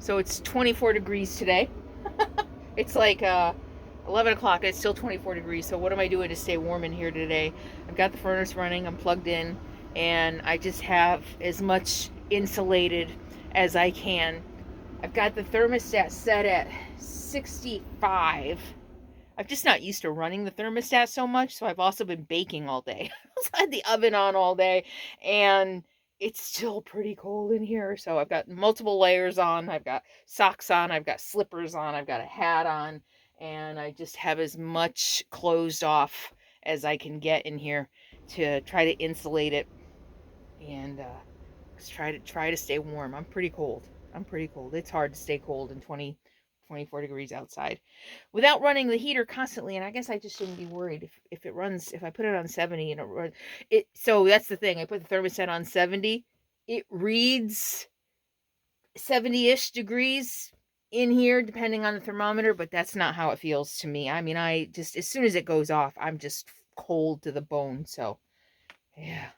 So it's 24 degrees today. It's like 11 o'clock. It's still 24 degrees. So what am I doing to stay warm in here today? I've got the furnace running. I'm plugged in. And I just have as much insulated as I can. I've got the thermostat set at 65. I'm just not used to running the thermostat so much, so I've also been baking all day. I had the oven on all day, and it's still pretty cold in here. So I've got multiple layers on. I've got socks on. I've got slippers on. I've got a hat on, and I just have as much closed off as I can get in here to try to insulate it and try to stay warm. I'm pretty cold. It's hard to stay cold in 24 degrees outside without running the heater constantly. And I guess I just shouldn't be worried if it runs, if I put it on 70 and it runs it. So that's the thing. I put the thermostat on 70. It reads 70-ish degrees in here, depending on the thermometer, but that's not how it feels to me. I mean, I just, as soon as it goes off, I'm just cold to the bone. So yeah,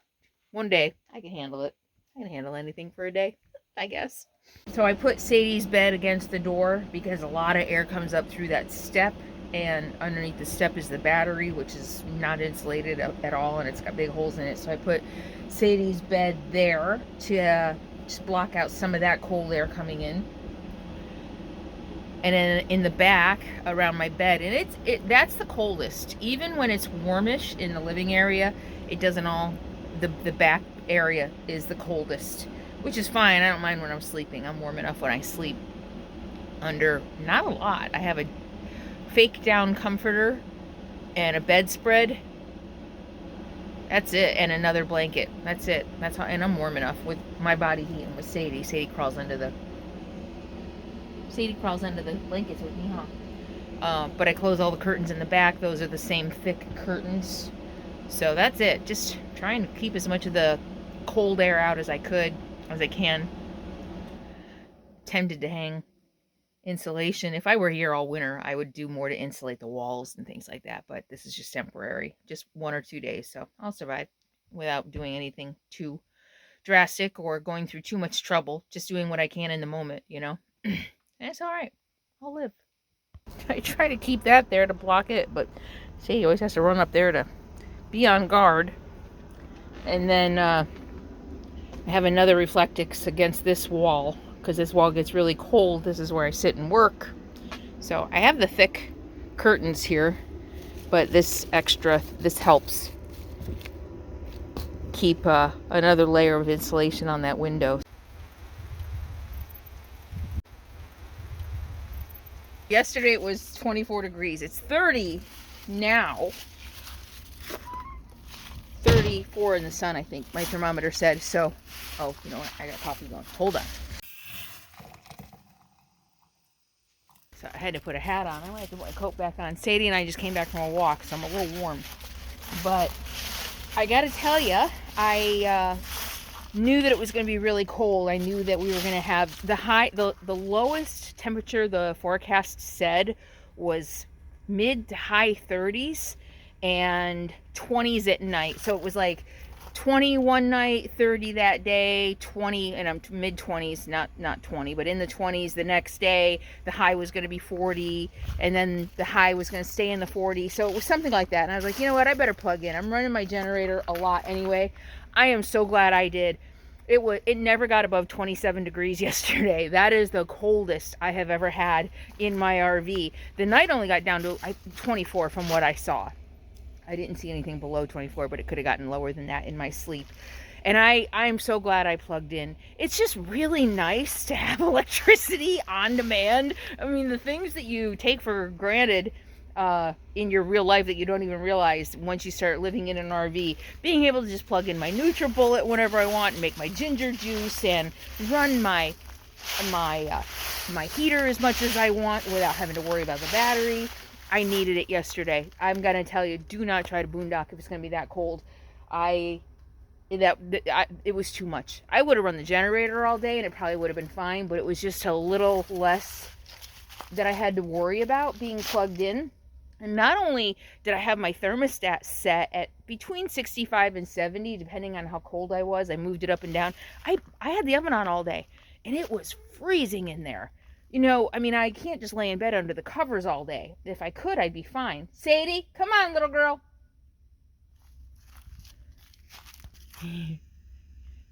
one day I can handle it. I can handle anything for a day, I guess. So I put Sadie's bed against the door because a lot of air comes up through that step, and underneath the step is the battery, which is not insulated at all, and it's got big holes in it. So I put Sadie's bed there to just block out some of that cold air coming in. And then in the back around my bed, and that's the coldest. Even when it's warmish in the living area, it doesn't all, the back area is the coldest, which is fine. I don't mind when I'm sleeping. I'm warm enough when I sleep under not a lot. I have a fake down comforter and a bedspread. That's it, and another blanket. That's it. That's how, and I'm warm enough with my body heat. And with Sadie, Sadie crawls under the blankets with me, huh? But I close all the curtains in the back. Those are the same thick curtains. So that's it. Just trying to keep as much of the cold air out as I can. Tempted to hang insulation. If I were here all winter, I would do more to insulate the walls and things like that, but this is just temporary, just 1 or 2 days, so I'll survive without doing anything too drastic or going through too much trouble, just doing what I can in the moment, you know. And it's all right. I'll live. I try to keep that there to block it, but see, he always has to run up there to be on guard. And then I have another Reflectix against this wall, because this wall gets really cold. This is where I sit and work. So I have the thick curtains here, but this helps keep another layer of insulation on that window. Yesterday it was 24 degrees. It's 30 now. 34 in the sun, I think my thermometer said. So, oh, you know what? I got coffee going. Hold on. So I had to put a hat on. I might have to put my coat back on. Sadie and I just came back from a walk, so I'm a little warm. But I got to tell you, I knew that it was going to be really cold. I knew that we were going to have the lowest temperature the forecast said was mid to high 30s and 20s at night. So it was like 20 one night, 30 that day, 20, and I'm mid 20s, not 20, but in the 20s the next day. The high was going to be 40, and then the high was going to stay in the 40s. So it was something like that. And I was like, you know what, I better plug in. I'm running my generator a lot anyway. I am so glad I did. It never got above 27 degrees yesterday. That is the coldest I have ever had in my RV. The night only got down to 24 from what I saw. I didn't see anything below 24, but it could have gotten lower than that in my sleep. And I'm so glad I plugged in. It's just really nice to have electricity on demand. I mean, the things that you take for granted in your real life that you don't even realize once you start living in an RV. Being able to just plug in my NutriBullet whenever I want and make my ginger juice and run my heater as much as I want without having to worry about the battery. I needed it yesterday. I'm gonna tell you, do not try to boondock if it's gonna be that cold. It was too much. I would have run the generator all day and it probably would have been fine, but it was just a little less that I had to worry about being plugged in. And not only did I have my thermostat set at between 65 and 70, depending on how cold I was, I moved it up and down. I had the oven on all day. and it was freezing in there. You know, I mean, I can't just lay in bed under the covers all day. If I could, I'd be fine. Sadie, come on, little girl.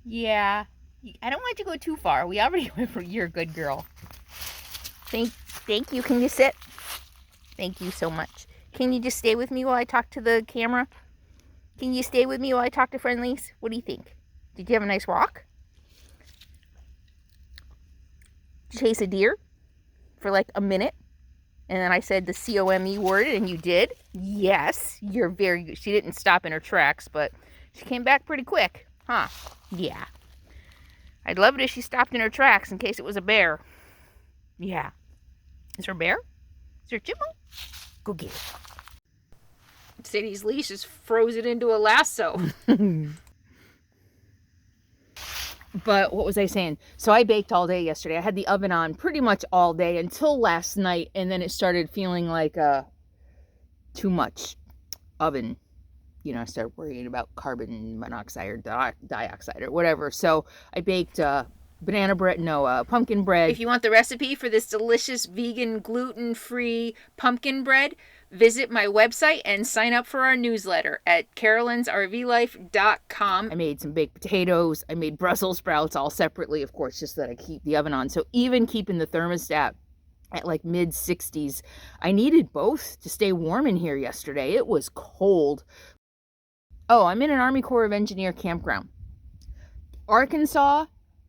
Yeah, I don't want you to go too far. We already went for you're a good girl. Thank you. Can you sit? Thank you so much. Can you just stay with me while I talk to the camera? Can you stay with me while I talk to friendlies? What do you think? Did you have a nice walk? Chase a deer for like a minute? And then I said the C-O-M-E word and you did? Yes, you're very good. She didn't stop in her tracks, but she came back pretty quick. Huh? Yeah. I'd love it if she stopped in her tracks in case it was a bear. Yeah. Is there a bear? Is there a chipmunk? Go get it. Sadie's leash is frozen into a lasso. But what was I saying? So I baked all day yesterday. I had the oven on pretty much all day until last night, and then it started feeling like too much oven. You know, I started worrying about carbon monoxide or dioxide or whatever. So I baked pumpkin bread. If you want the recipe for this delicious vegan gluten-free pumpkin bread, visit my website and sign up for our newsletter at CarolynsRVLIFE.com. I made some baked potatoes. I made Brussels sprouts all separately, of course, just so that I keep the oven on. So even keeping the thermostat at like mid 60s, I needed both to stay warm in here yesterday. It was cold. Oh, I'm in an Army Corps of Engineer campground. Arkansas,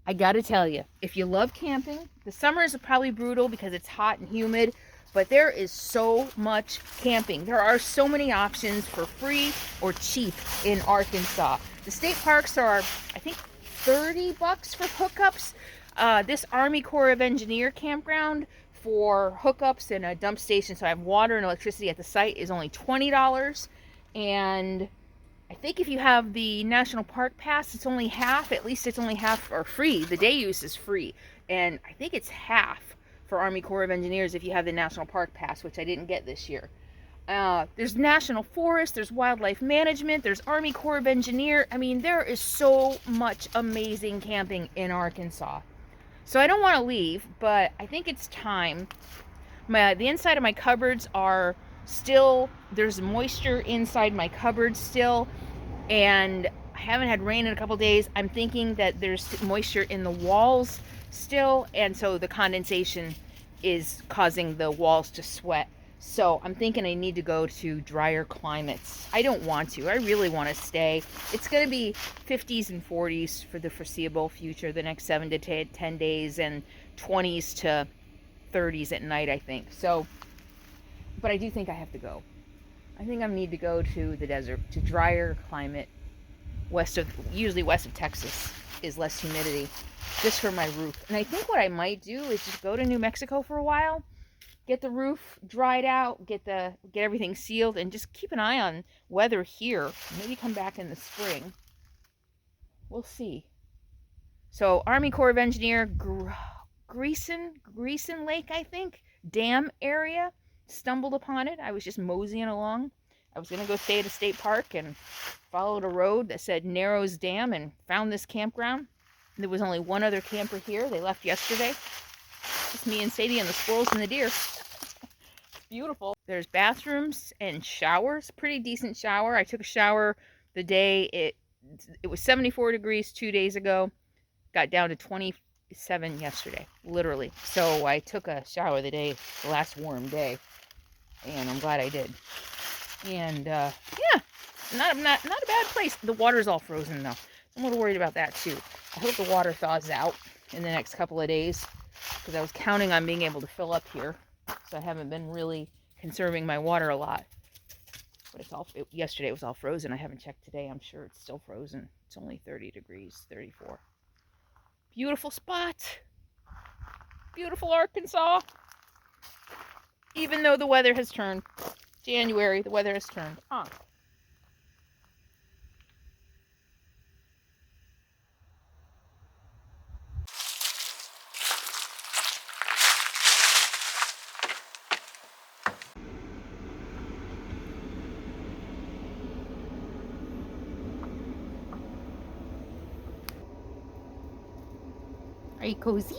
I gotta tell you, if you love camping, the summers are probably brutal because it's hot and humid, but there is so much camping. There are so many options for free or cheap in Arkansas. The state parks are, I think, $30 for hookups. This Army Corps of Engineer campground for hookups and a dump station, so I have water and electricity at the site, is only $20. And I think if you have the National Park Pass, it's only half. At least it's only half or free. The day use is free. And I think it's half for Army Corps of Engineers if you have the National Park Pass, which I didn't get this year. There's National Forest, there's Wildlife Management, there's Army Corps of Engineer. I mean, there is so much amazing camping in Arkansas. So I don't want to leave, but I think it's time. The inside of my cupboards are still, there's moisture inside my cupboard still, and I haven't had rain in a couple days. I'm thinking that there's moisture in the walls still, and so the condensation is causing the walls to sweat. So I'm thinking I need to go to drier climates. I don't want to. I really want to stay. It's going to be 50s and 40s for the foreseeable future, the next 7 to 10 days, and 20s to 30s at night, I think. So, but I do think I have to go. I think I need to go to the desert, to drier climate. Usually west of Texas is less humidity, just for my roof. And I think what I might do is just go to New Mexico for a while, get the roof dried out, get everything sealed, and just keep an eye on weather here. Maybe come back in the spring. We'll see. So Army Corps of Engineer, Greason Lake, I think, dam area. Stumbled upon it. I was just moseying along. I was gonna go stay at a state park and followed a road that said Narrows Dam and found this campground. There was only one other camper here. They left yesterday. Just me and Sadie and the squirrels and the deer. It's beautiful. There's bathrooms and showers. Pretty decent shower. I took a shower the day it was 74 degrees 2 days ago. Got down to 27 yesterday, literally. So I took a shower the last warm day, and I'm glad I did. And yeah, not a bad place. The water's all frozen though. I'm a little worried about that too. I hope the water thaws out in the next couple of days, because I was counting on being able to fill up here. So I haven't been really conserving my water a lot. But yesterday it was all frozen. I haven't checked today. I'm sure it's still frozen. It's only 30 degrees, 34. Beautiful spot. Beautiful Arkansas. Even though the weather has turned. January, the weather has turned. Huh. Are you cozy?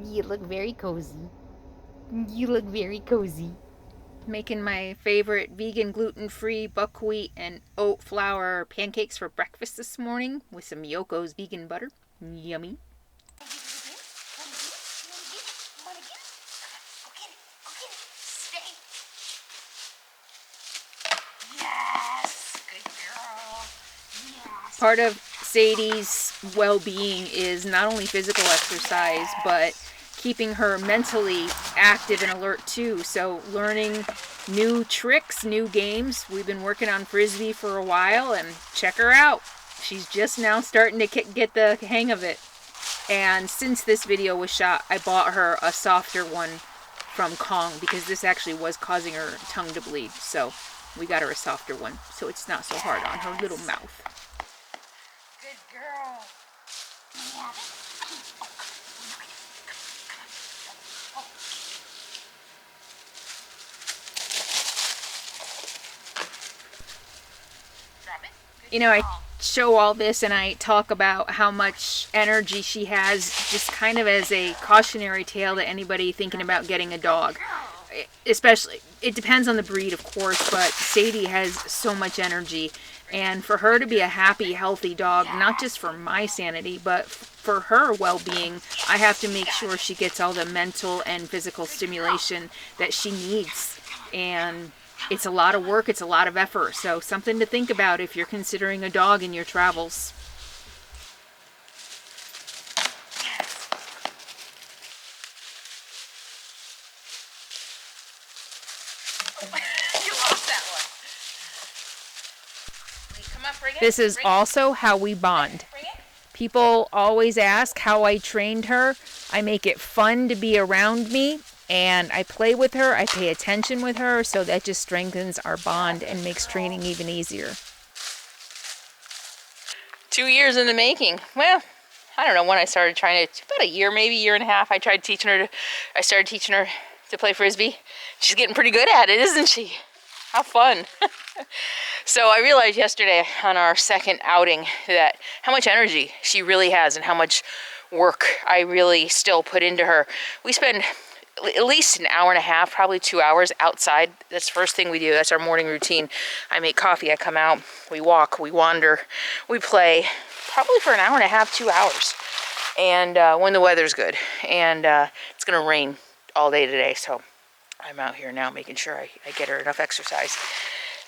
You look very cozy. You look very cozy. Making my favorite vegan, gluten-free buckwheat and oat flour pancakes for breakfast this morning with some Yoko's vegan butter. Yummy. Part of Sadie's well-being is not only physical exercise, but keeping her mentally active and alert too. So learning new tricks, new games. We've been working on Frisbee for a while, and check her out. She's just now starting to get the hang of it. And since this video was shot, I bought her a softer one from Kong because this actually was causing her tongue to bleed. So we got her a softer one, so it's not so hard on her little mouth. Good girl. Yeah. You know, I show all this and I talk about how much energy she has, just kind of as a cautionary tale to anybody thinking about getting a dog. Especially, it depends on the breed, of course, but Sadie has so much energy. And for her to be a happy, healthy dog, not just for my sanity, but for her well-being, I have to make sure she gets all the mental and physical stimulation that she needs. And it's a lot of work, it's a lot of effort. So something to think about if you're considering a dog in your travels. This is also how we bond. People always ask how I trained her. I make it fun to be around me, and I play with her, I pay attention with her, so that just strengthens our bond and makes training even easier. 2 years in the making. Well, I don't know when I started trying to, about a year, maybe a year and a half. I started teaching her to play Frisbee. She's getting pretty good at it, isn't she? How fun. So I realized yesterday on our second outing that how much energy she really has and how much work I really still put into her. We spend at least an hour and a half, probably 2 hours outside. That's the first thing we do. That's our morning routine. I make coffee, I come out, we walk, we wander, we play, probably for an hour and a half, 2 hours. And when the weather's good. And it's gonna rain all day today, so I'm out here now making sure I get her enough exercise.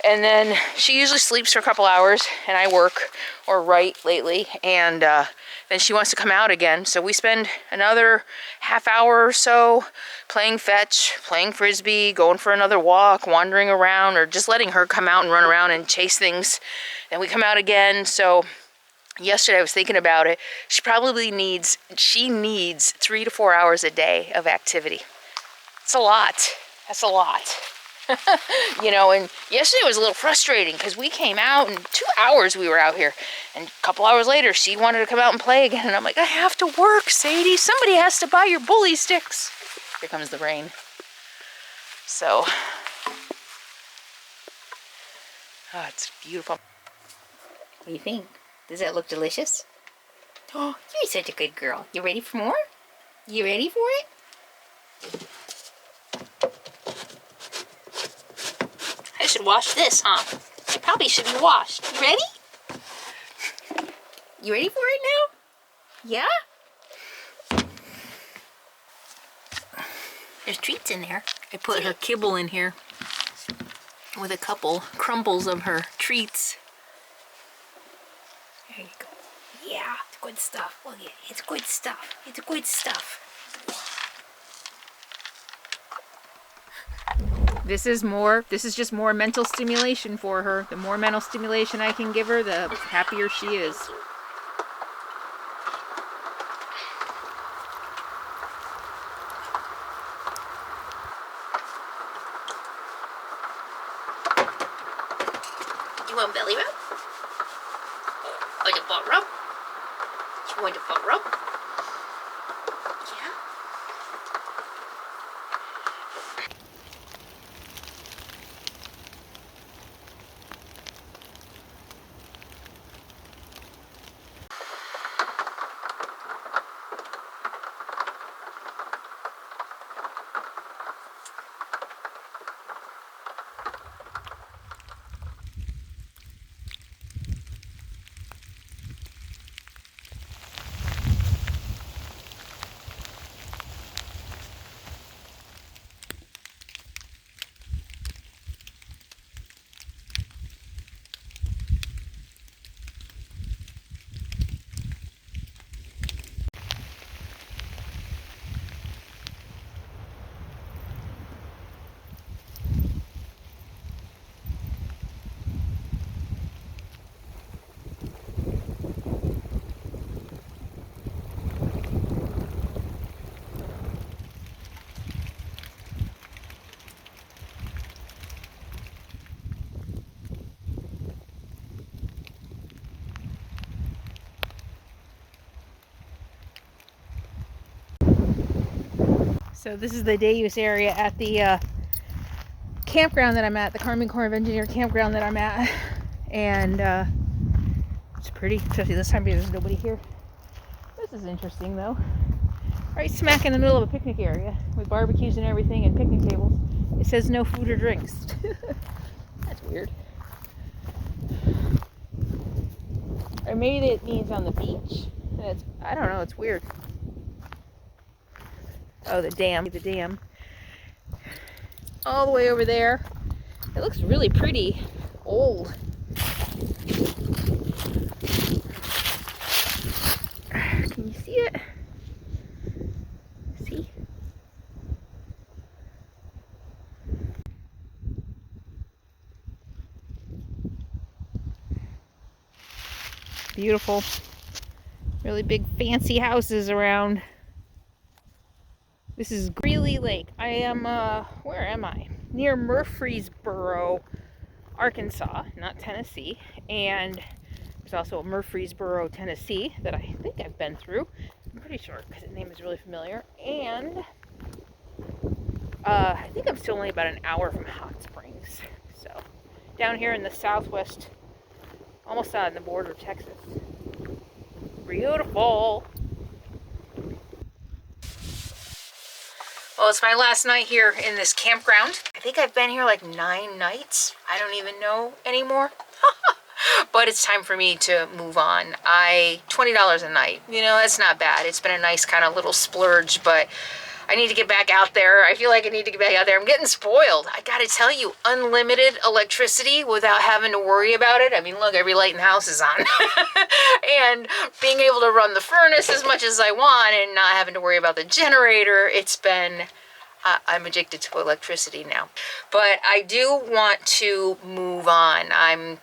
And then she usually sleeps for a couple hours, and I work or write lately, and then she wants to come out again. So we spend another half hour or so playing fetch, playing Frisbee, going for another walk, wandering around, or just letting her come out and run around and chase things. Then we come out again. So yesterday I was thinking about it. She needs 3 to 4 hours a day of activity. It's a lot. That's a lot. You know, and yesterday was a little frustrating because we came out and 2 hours we were out here, and a couple hours later she wanted to come out and play again, and I'm like, I have to work, Sadie. Somebody has to buy your bully sticks. Here comes the rain. So, oh, it's beautiful. What do you think? Does that look delicious? Oh, you're such a good girl. You ready for more? You ready for it? I should wash this, huh? It probably should be washed. You ready? You ready for it now? Yeah? There's treats in there. I put her kibble in here with a couple crumbles of her treats. There you go. Yeah, it's good stuff. Look at it. It's good stuff. It's good stuff. This is just more mental stimulation for her. The more mental stimulation I can give her, the happier she is. You want belly rub? Or the butt rub? You want the butt rub? Yeah. So this is the day use area at the campground that I'm at, the Army Corps of Engineer campground that I'm at. And it's pretty, especially this time because there's nobody here. This is interesting though. Right smack in the middle of a picnic area with barbecues and everything and picnic tables. It says no food or drinks. That's weird. Or maybe it means on the beach. And it's, I don't know, it's weird. Oh, the dam. The dam. All the way over there. It looks really pretty. Old. Can you see it? See? Beautiful. Really big fancy houses around. This is Greeley Lake. I am, where am I? Near Murfreesboro, Arkansas, not Tennessee. And there's also a Murfreesboro, Tennessee that I think I've been through. I'm pretty sure because the name is really familiar. And I think I'm still only about an hour from Hot Springs. So down here in the southwest, almost on the border of Texas. Beautiful. Well, it's my last night here in this campground. I think I've been here like 9 nights. I don't even know anymore. But it's time for me to move on. $20 a night. You know, that's not bad. It's been a nice kind of little splurge, but I need to get back out there. I feel like I need to get back out there. I'm getting spoiled. I gotta tell you, unlimited electricity without having to worry about it. I mean, look, every light in the house is on. And being able to run the furnace as much as I want and not having to worry about the generator, it's been... I'm addicted to electricity now. But I do want to move on. I'm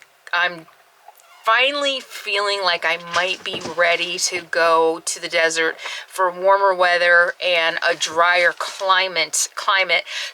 finally feeling like I might be ready to go to the desert for warmer weather and a drier climate.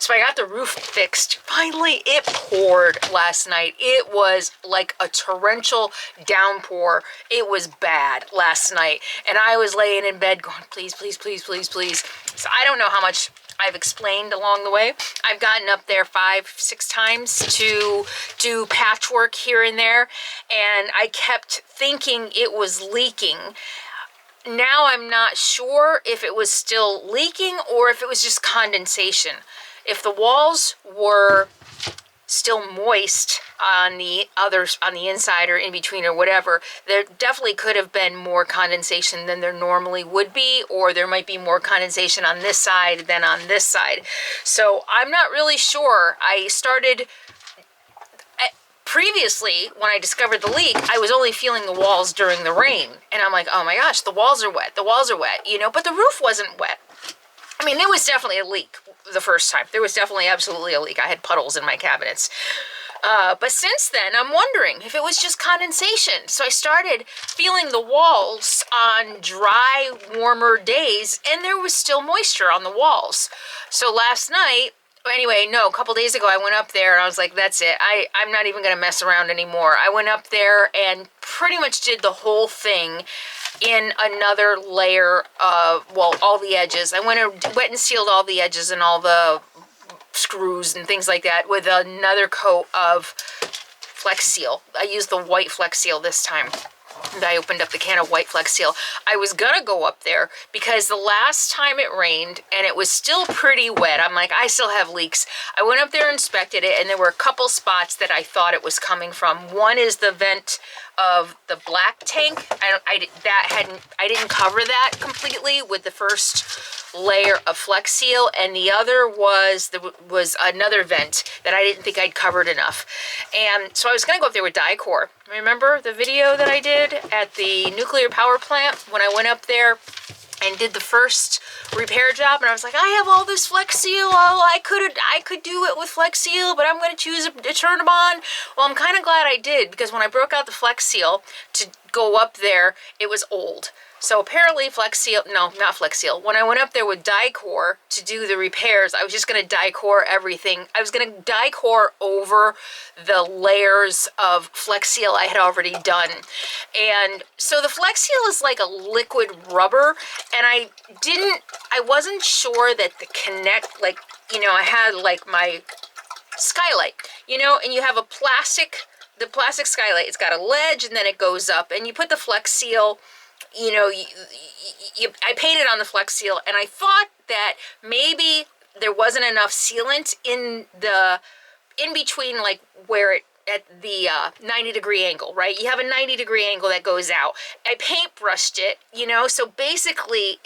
So I got the roof fixed. Finally, it poured last night. It was like a torrential downpour. It was bad last night. And I was laying in bed going, please, please, please, please, please. So I don't know how much I've explained along the way. I've gotten up there 5-6 times to do patchwork here and there, and I kept thinking it was leaking. Now I'm not sure if it was still leaking or if it was just condensation. If the walls were still moist on the others, on the inside or in between or whatever, there definitely could have been more condensation than there normally would be, or there might be more condensation on this side than on this side. So I'm not really sure. I started previously, when I discovered the leak, I was only feeling the walls during the rain, and I'm like, oh my gosh, the walls are wet, you know, but the roof wasn't wet. I mean, there was definitely a leak the first time. There was definitely absolutely a leak. I had puddles in my cabinets. But since then, I'm wondering if it was just condensation. So I started feeling the walls on dry, warmer days, and there was still moisture on the walls. So last night, anyway, no, a couple days ago, I went up there and I was like, that's it. I'm not even going to mess around anymore. I went up there and pretty much did the whole thing in another layer of, well, all the edges. I went and sealed all the edges and all the screws and things like that with another coat of Flex Seal. I used the white Flex Seal this time. And I opened up the can of white Flex Seal. I was gonna go up there because the last time it rained and it was still pretty wet. I'm like, I still have leaks. I went up there, inspected it, and there were a couple spots that I thought it was coming from. One is the vent of the black tank. I didn't cover that completely with the first layer of Flex Seal, and the other was another vent that I didn't think I'd covered enough. And so I was gonna go up there with dicor. Remember the video that I did at the nuclear power plant when I went up there and did the first repair job, and I was like, I have all this Flex Seal. Oh, I could do it with Flex Seal, but I'm going to choose a Eternabond. Well, I'm kind of glad I did, because when I broke out the Flex Seal to go up there, it was old. So apparently Flex Seal, no, not Flex Seal. When I went up there with Dicor to do the repairs, I was just going to Dicor everything. I was going to Dicor over the layers of Flex Seal I had already done. And so the Flex Seal is like a liquid rubber, and I wasn't sure that the connect, like, you know, I had like my skylight, you know, and you have a the plastic skylight. It's got a ledge and then it goes up, and you put the Flex Seal, you know, I painted on the Flex Seal, and I thought that maybe there wasn't enough sealant in between, like where it, at the 90-degree angle, right? You have a 90-degree angle that goes out. I paintbrushed it, you know, so basically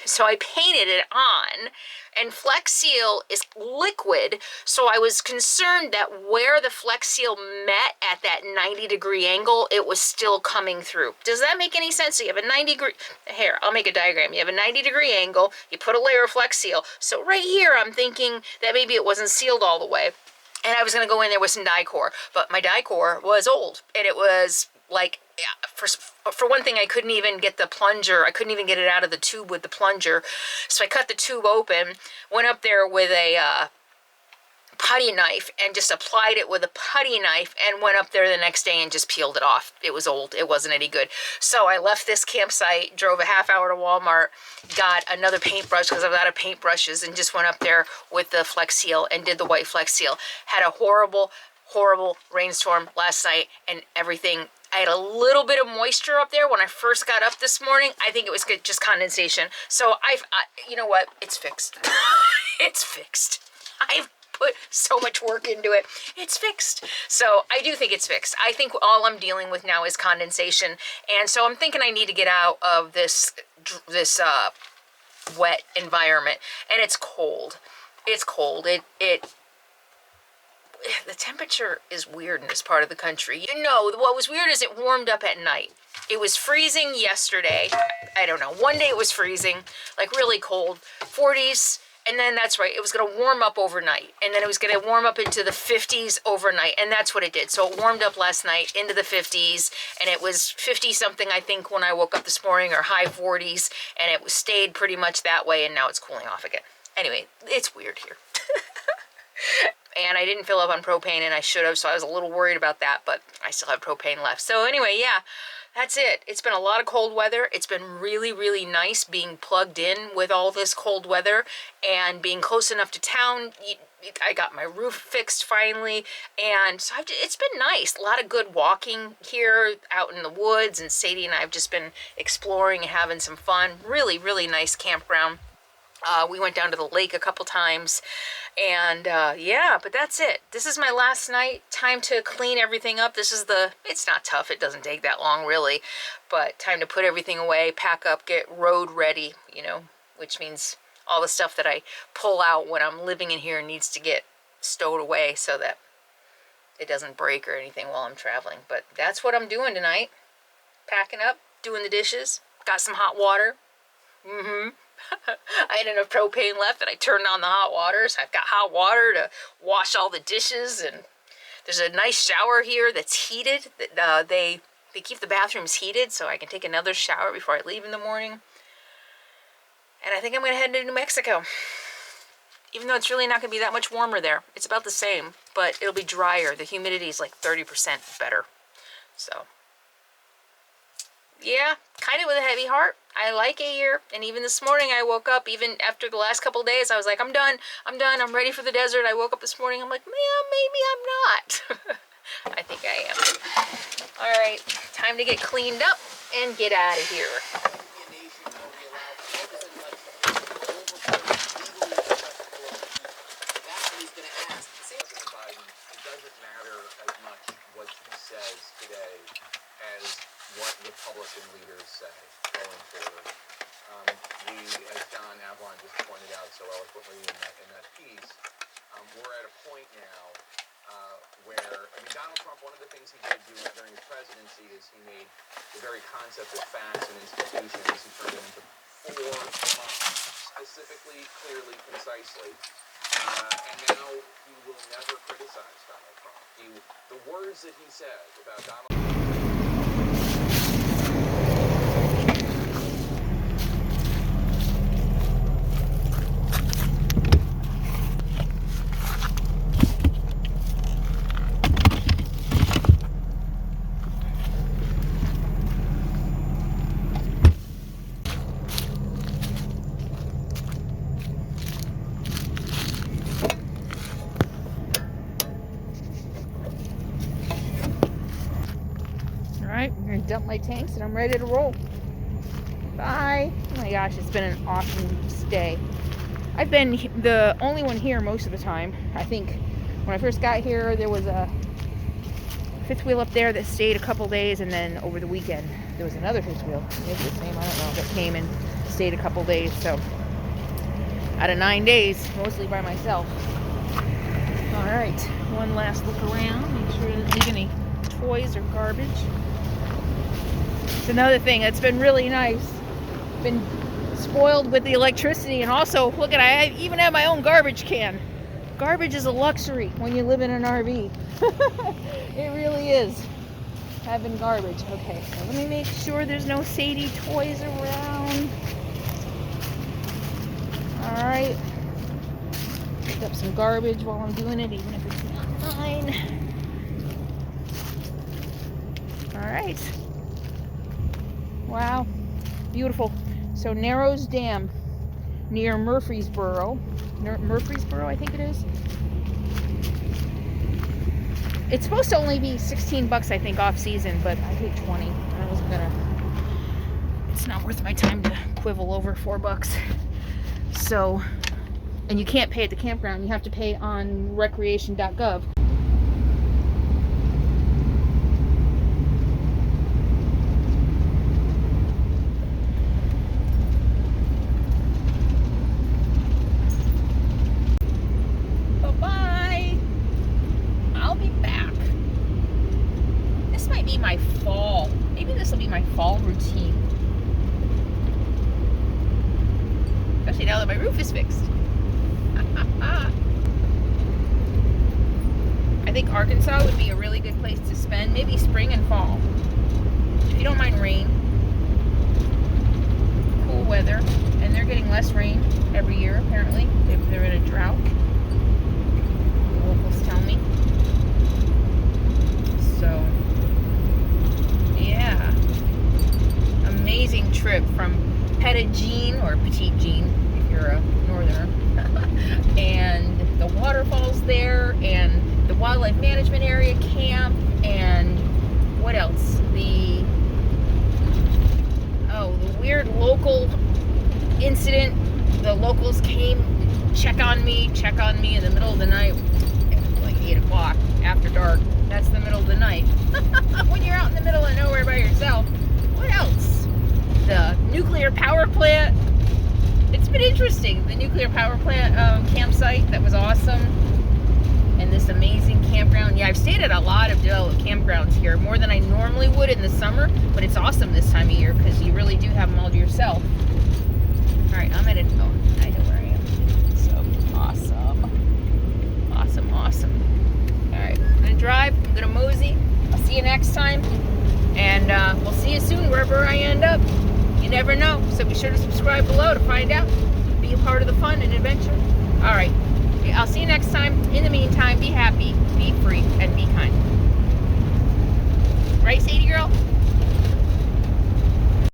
so I painted it on, and Flex Seal is liquid, so I was concerned that where the Flex Seal met at that 90-degree angle, it was still coming through. Does that make any sense? So you have a 90-degree, here, I'll make a diagram. You have a 90-degree angle, you put a layer of Flex Seal. So right here, I'm thinking that maybe it wasn't sealed all the way. And I was going to go in there with some Dicor, but my Dicor was old, and it was like, for one thing, I couldn't even get the plunger. I couldn't even get it out of the tube with the plunger. So I cut the tube open, went up there with a putty knife and just applied it with a putty knife, and went up there the next day and just peeled it off. It was old. It wasn't any good. So I left this campsite, drove a half hour to Walmart, got another paintbrush because I was out of paintbrushes, and just went up there with the Flex Seal and did the white Flex Seal. Had a horrible rainstorm last night, and everything. I had a little bit of moisture up there when I first got up this morning. I think it was just condensation. So you know what? It's fixed. It's fixed. I've put so much work into it. It's fixed. So I do think it's fixed. I think all I'm dealing with now is condensation. And so I'm thinking I need to get out of this wet environment. And it's cold. It's cold. The temperature is weird in this part of the country. You know, what was weird is it warmed up at night. It was freezing yesterday. I don't know. One day it was freezing, like really cold, 40s. And then that's right, it was going to warm up overnight. And then it was going to warm up into the 50s overnight. And that's what it did. So it warmed up last night into the 50s. And it was 50 something, I think, when I woke up this morning, or high 40s. And it stayed pretty much that way. And now it's cooling off again. Anyway, it's weird here. And I didn't fill up on propane, and I should have, so I was a little worried about that, but I still have propane left. So anyway, yeah, that's it. It's been a lot of cold weather. It's been really, really nice being plugged in with all this cold weather and being close enough to town. I got my roof fixed finally, and so it's been nice. A lot of good walking here out in the woods, and Sadie and I have just been exploring and having some fun. Really, really nice campground. We went down to the lake a couple times, and yeah, but that's it. This is my last night. Time to clean everything up. It's not tough. It doesn't take that long, really, but time to put everything away, pack up, get road ready, you know, which means all the stuff that I pull out when I'm living in here needs to get stowed away so that it doesn't break or anything while I'm traveling. But that's what I'm doing tonight. Packing up, doing the dishes, got some hot water. I had enough propane left, and I turned on the hot water, so I've got hot water to wash all the dishes, and there's a nice shower here that's heated. They keep the bathrooms heated, so I can take another shower before I leave in the morning. And I think I'm going to head to New Mexico, even though it's really not going to be that much warmer there. It's about the same, but it'll be drier. The humidity is like 30% better. So yeah, kind of with a heavy heart. I like it here. And even this morning I woke up, even after the last couple of days, I was like, I'm done. I'm ready for the desert. I woke up this morning, I'm like, man, maybe I'm not. I think I am. All right, time to get cleaned up and get out of here. What Republican leaders say going forward. As John Avlon just pointed out so eloquently in that piece, we're at a point now where, Donald Trump, one of the things he did do during his presidency is he made the very concept of facts and institutions, he turned it into 4 months, specifically, clearly, concisely. And now he will never criticize Donald Trump. The words that he said about Donald dump my tanks, and I'm ready to roll. Bye. Oh my gosh, it's been an awesome stay. I've been the only one here most of the time. I think when I first got here, there was a fifth wheel up there that stayed a couple days, and then over the weekend there was another fifth wheel, maybe the same, I don't know, that came and stayed a couple days. So out of 9 days, mostly by myself. All right, one last look around, make sure I didn't leave any toys or garbage. It's another thing that's been really nice. Been spoiled with the electricity, and also look at, I even have my own garbage can. Garbage is a luxury when you live in an RV. It really is, having garbage. Okay, so let me make sure there's no Sadie toys around. All right, pick up some garbage while I'm doing it, even if it's not mine. All right. Wow, beautiful. So Narrows Dam near Murfreesboro, I think it is. It's supposed to only be $16, I think, off season, but I paid 20. I wasn't gonna. It's not worth my time to quibble over $4. So, and you can't pay at the campground. You have to pay on recreation.gov. My fall. Maybe this will be my fall routine. Especially now that my roof is fixed. I think Arkansas would be a really good place to spend maybe spring and fall. If you don't mind rain, cool weather, and they're getting less rain every year apparently. They're in a drought. The locals tell me. So yeah, amazing trip from Petite Jean, or Petite Jean if you're a northerner, and the waterfalls there, and the wildlife management area camp, and what else? The weird local incident. The locals came check on me in the middle of the night, like 8 o'clock after dark. That's the middle of the night. When you're out in the middle of nowhere by yourself. What else? The nuclear power plant. It's been interesting. The nuclear power plant campsite, that was awesome. And this amazing campground. Yeah, I've stayed at a lot of developed campgrounds here, more than I normally would in the summer, but it's awesome this time of year because you really do have them all to yourself. All right, I'm at it. Oh, I know where I am. So awesome. Awesome, awesome. All right, I'm gonna drive, I'm gonna mosey. I'll see you next time, and we'll see you soon wherever I end up. You never know, so be sure to subscribe below to find out. Be a part of the fun and adventure. All right, I'll see you next time. In the meantime, be happy, be free, and be kind. Right, Sadie girl?